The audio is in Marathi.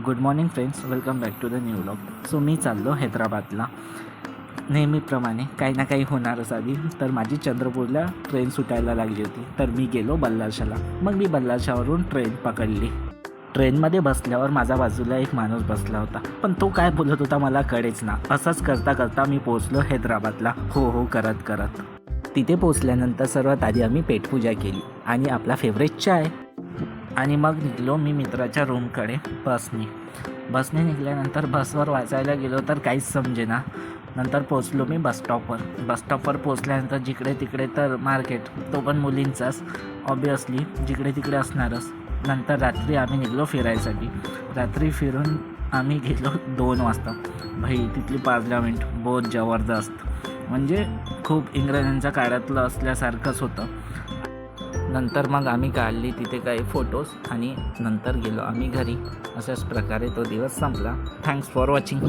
Good morning friends, welcome back to the new vlog. So मी चाललो हैदराबादला. नेहमीप्रमाणे काही ना काही होणारच आधी. तर माझी चंद्रपूरला ट्रेन सुटायला लागली होती, तर मी गेलो बल्लारशाला. मग मी बल्लारशावरून ट्रेन पकडली. ट्रेनमध्ये बसल्यावर माझ्या बाजूला एक माणूस बसला होता, पण तो काय बोलत होता मला कळेच ना. असंच करता करता मी पोचलो हैदराबादला, हो हो करत करत. तिथे पोचल्यानंतर सर्वात आधी आम्ही पेटपूजा केली आणि आपला फेवरेट चाय. आणि मग निघलो मी मित्राच्या रूमकडे बसने निघाल्यानंतर बसवर वाचायला गेलो तर काहीच समजेना. नंतर पोचलो मी बसस्टॉपवर पोचल्यानंतर जिकडे तिकडे तर मार्केट, तो पण मुलींचाच ऑब्वियसली, जिकडे तिकडे असणारच. नंतर रात्री आम्ही निघलो फिरायसाठी. रात्री फिरून आम्ही गेलो 2 वाजता. भाई तिथली पार्लमेंट बहुत जबरदस्त, म्हणजे खूप इंग्रजांच्या काळातलं असल्यासारखंच होतं. नंतर मग आम्ही काढली तिथे काही फोटोज आणि नंतर गेलो आम्ही घरी. अशाच प्रकारे तो दिवस संपला. Thanks for watching.